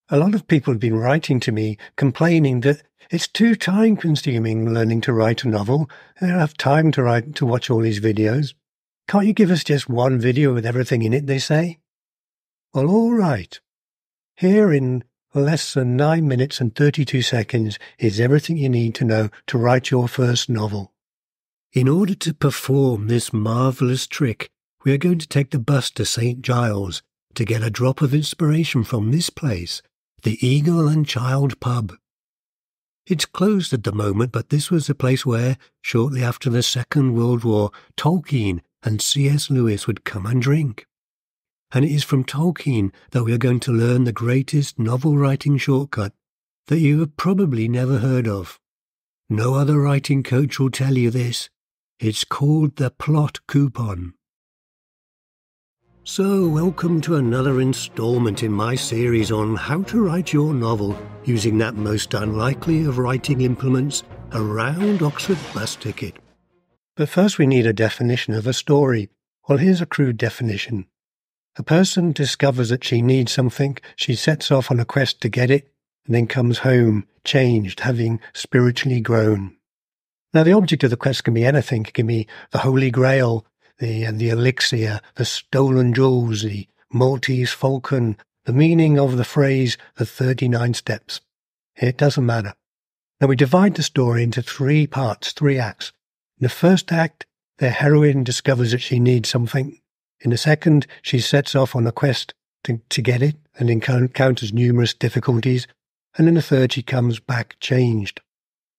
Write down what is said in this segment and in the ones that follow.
A lot of people have been writing to me complaining that it's too time-consuming learning to write a novel. They don't have time to watch all these videos. Can't you give us just one video with everything in it, they say? Well, all right. Here in less than 9 minutes and 32 seconds is everything you need to know to write your first novel. In order to perform this marvellous trick, we are going to take the bus to St. Giles to get a drop of inspiration from this place, the Eagle and Child Pub. It's closed at the moment, but this was the place where, shortly after the Second World War, Tolkien and C.S. Lewis would come and drink. And it is from Tolkien that we are going to learn the greatest novel-writing shortcut that you have probably never heard of. No other writing coach will tell you this. It's called the plot coupon. So, welcome to another instalment in my series on how to write your novel using that most unlikely of writing implements, a round Oxford bus ticket. But first we need a definition of a story. Well, here's a crude definition. A person discovers that she needs something, she sets off on a quest to get it, and then comes home, changed, having spiritually grown. Now, the object of the quest can be anything. It can be the Holy Grail, the elixir, the stolen jewels, the Maltese falcon, the meaning of the phrase, the 39 steps. It doesn't matter. Now, we divide the story into 3 parts, 3 acts. In the first act, the heroine discovers that she needs something. In the second, she sets off on a quest to get it and encounters numerous difficulties. And in the third, she comes back changed.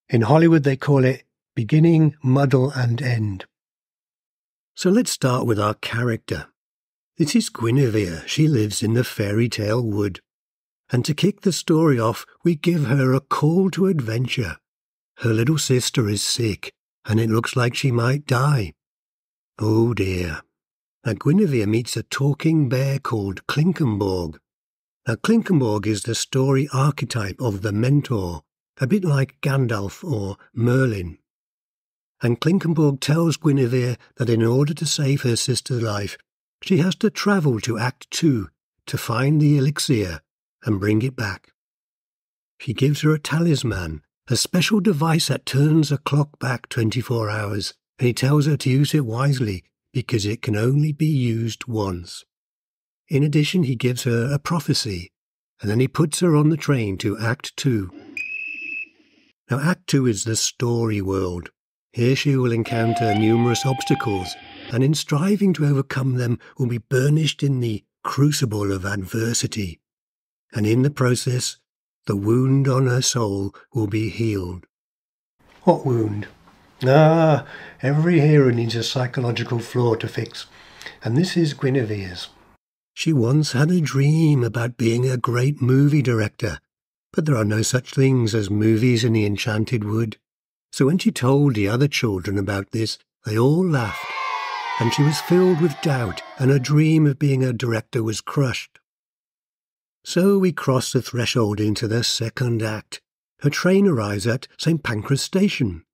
In Hollywood, they call it beginning, muddle, and end. So let's start with our character. This is Guinevere. She lives in the fairy tale wood. And to kick the story off, we give her a call to adventure. Her little sister is sick, and it looks like she might die. Oh dear. Now Guinevere meets a talking bear called Clinkenborg. Now Clinkenborg is the story archetype of the mentor, a bit like Gandalf or Merlin. And Clinkenborg tells Guinevere that in order to save her sister's life, she has to travel to Act 2 to find the elixir and bring it back. He gives her a talisman, a special device that turns a clock back 24 hours, and he tells her to use it wisely because it can only be used once. In addition, he gives her a prophecy, and then he puts her on the train to Act 2. Now, Act 2 is the story world. Here she will encounter numerous obstacles, and in striving to overcome them will be burnished in the crucible of adversity. And in the process, the wound on her soul will be healed. What wound? Every hero needs a psychological flaw to fix, and this is Guinevere's. She once had a dream about being a great movie director, but there are no such things as movies in the Enchanted Wood. So when she told the other children about this, they all laughed, and she was filled with doubt, and her dream of being a director was crushed. So we cross the threshold into the second act. Her train arrives at St. Pancras Station.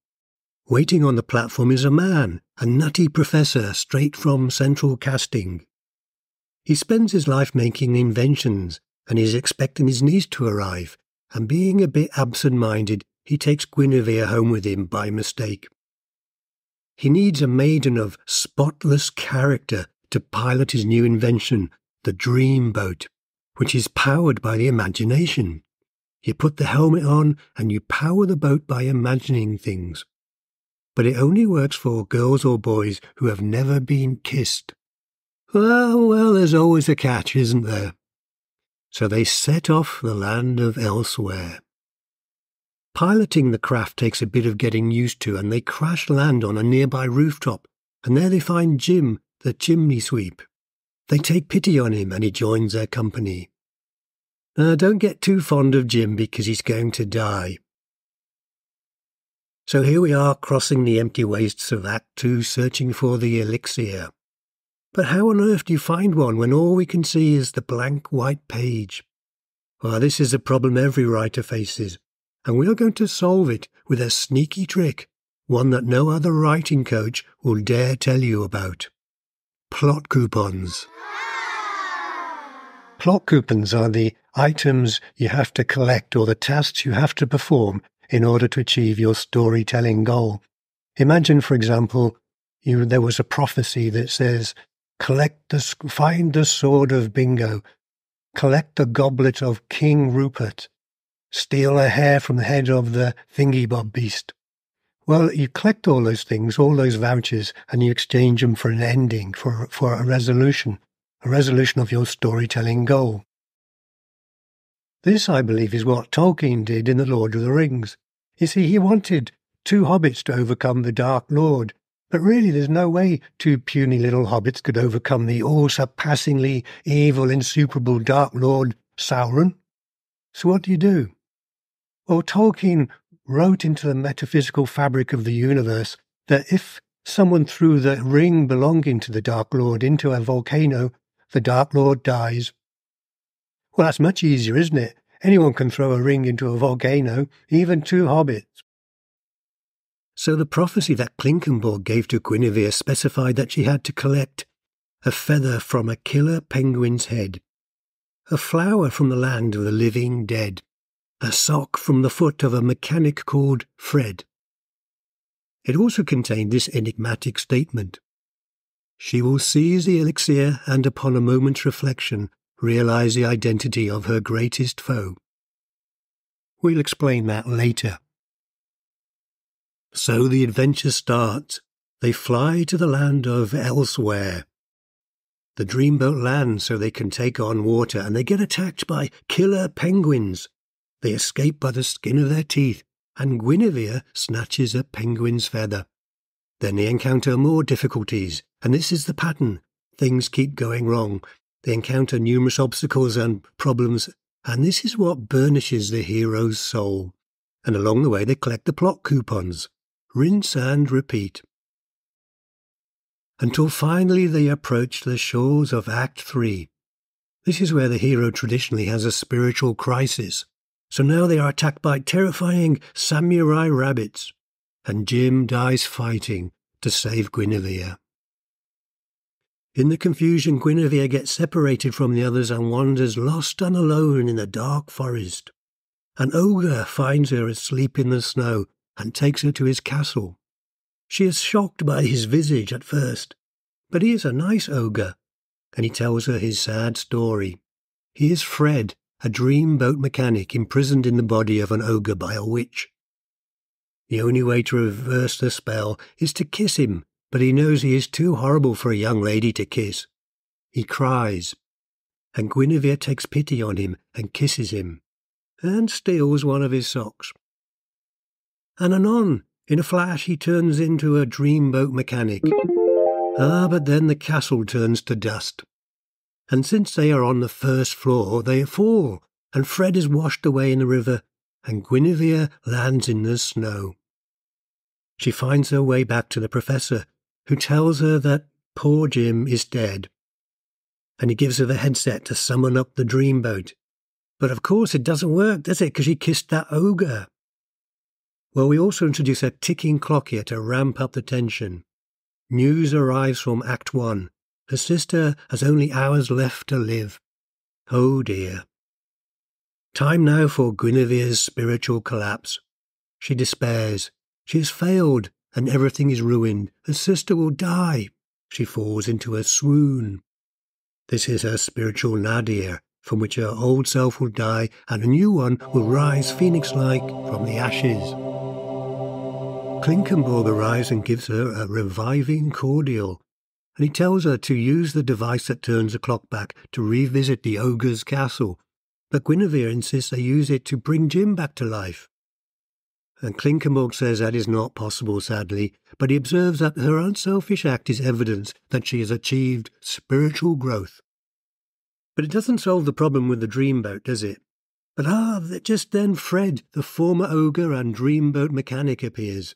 Waiting on the platform is a man, a nutty professor straight from central casting. He spends his life making inventions, and is expecting his niece to arrive, and being a bit absent-minded, he takes Guinevere home with him by mistake. He needs a maiden of spotless character to pilot his new invention, the dream boat, which is powered by the imagination. You put the helmet on and you power the boat by imagining things. But it only works for girls or boys who have never been kissed. Well, there's always a catch, isn't there? So they set off the land of elsewhere. Piloting the craft takes a bit of getting used to, and they crash land on a nearby rooftop, and there they find Jim, the chimney sweep. They take pity on him, and he joins their company. Don't get too fond of Jim because he's going to die. So here we are crossing the empty wastes of Act 2, searching for the elixir. But how on earth do you find one when all we can see is the blank white page? Well, this is a problem every writer faces, and we are going to solve it with a sneaky trick, one that no other writing coach will dare tell you about. Plot coupons. Plot coupons are the items you have to collect or the tasks you have to perform in order to achieve your storytelling goal. Imagine, for example, there was a prophecy that says, find the sword of Bingo, collect the goblet of King Rupert, steal a hair from the head of the thingy-bob beast. Well, you collect all those things, all those vouchers, and you exchange them for an ending, for a resolution of your storytelling goal. This, I believe, is what Tolkien did in The Lord of the Rings. You see, he wanted 2 hobbits to overcome the Dark Lord, but really there's no way 2 puny little hobbits could overcome the all-surpassingly evil, insuperable Dark Lord Sauron. So what do? Well, Tolkien wrote into the metaphysical fabric of the universe that if someone threw the ring belonging to the Dark Lord into a volcano, the Dark Lord dies. Well, that's much easier, isn't it? Anyone can throw a ring into a volcano, even 2 hobbits. So the prophecy that Clinkenborg gave to Guinevere specified that she had to collect a feather from a killer penguin's head, a flower from the land of the living dead, a sock from the foot of a mechanic called Fred. It also contained this enigmatic statement: she will seize the elixir and, upon a moment's reflection, realize the identity of her greatest foe. We'll explain that later. So the adventure starts. They fly to the land of Elsewhere. The dreamboat lands so they can take on water, and they get attacked by killer penguins. They escape by the skin of their teeth, and Guinevere snatches a penguin's feather. Then they encounter more difficulties, and this is the pattern. Things keep going wrong. They encounter numerous obstacles and problems, and this is what burnishes the hero's soul. And along the way they collect the plot coupons. Rinse and repeat. Until finally they approach the shores of Act 3. This is where the hero traditionally has a spiritual crisis. So now they are attacked by terrifying samurai rabbits, and Jim dies fighting to save Guinevere. In the confusion, Guinevere gets separated from the others and wanders lost and alone in the dark forest. An ogre finds her asleep in the snow and takes her to his castle. She is shocked by his visage at first, but he is a nice ogre, and he tells her his sad story. He is Fred, a dreamboat mechanic imprisoned in the body of an ogre by a witch. The only way to reverse the spell is to kiss him, but he knows he is too horrible for a young lady to kiss. He cries, and Guinevere takes pity on him and kisses him, and steals one of his socks. And anon, in a flash, he turns into a dreamboat mechanic. But then the castle turns to dust. And since they are on the first floor, they fall, and Fred is washed away in the river, and Guinevere lands in the snow. She finds her way back to the professor, who tells her that poor Jim is dead, and he gives her the headset to summon up the dreamboat. But of course it doesn't work, does it, because she kissed that ogre? Well, we also introduce a ticking clock here to ramp up the tension. News arrives from Act 1. Her sister has only hours left to live. Oh dear. Time now for Guinevere's spiritual collapse. She despairs. She has failed, and everything is ruined. Her sister will die. She falls into a swoon. This is her spiritual nadir, from which her old self will die, and a new one will rise phoenix-like from the ashes. Clinkenborg arrives and gives her a reviving cordial, and he tells her to use the device that turns the clock back to revisit the ogre's castle, but Guinevere insists they use it to bring Jim back to life. And Clinkenborg says that is not possible, sadly, but he observes that her unselfish act is evidence that she has achieved spiritual growth. But it doesn't solve the problem with the dreamboat, does it? But just then Fred, the former ogre and dreamboat mechanic, appears.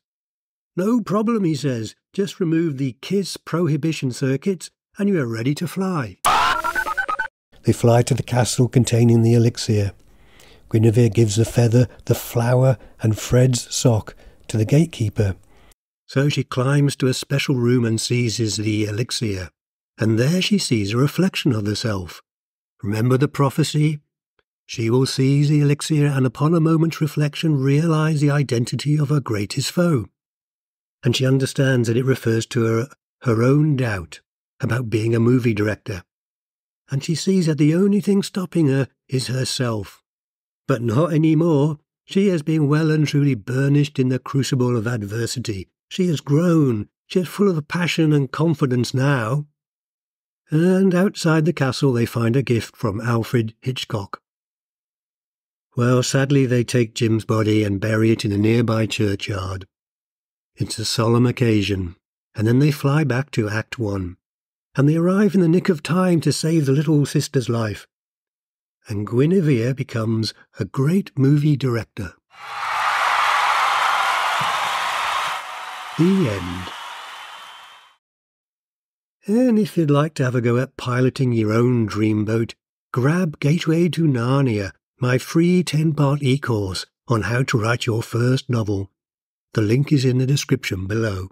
No problem, he says, just remove the kiss prohibition circuits and you are ready to fly. They fly to the castle containing the elixir. Guinevere gives the feather, the flower and Fred's sock to the gatekeeper. So she climbs to a special room and seizes the elixir, and there she sees a reflection of herself. Remember the prophecy? She will seize the elixir and upon a moment's reflection realise the identity of her greatest foe. And she understands that it refers to her own doubt about being a movie director. And she sees that the only thing stopping her is herself. But not anymore. She has been well and truly burnished in the crucible of adversity. She has grown. She is full of passion and confidence now. And outside the castle they find a gift from Alfred Hitchcock. Well, sadly they take Jim's body and bury it in a nearby churchyard. It's a solemn occasion, and then they fly back to Act 1, and they arrive in the nick of time to save the little sister's life. And Guinevere becomes a great movie director. The end. And if you'd like to have a go at piloting your own dreamboat, grab Gateway to Narnia, my free 10-part e-course on how to write your first novel. The link is in the description below.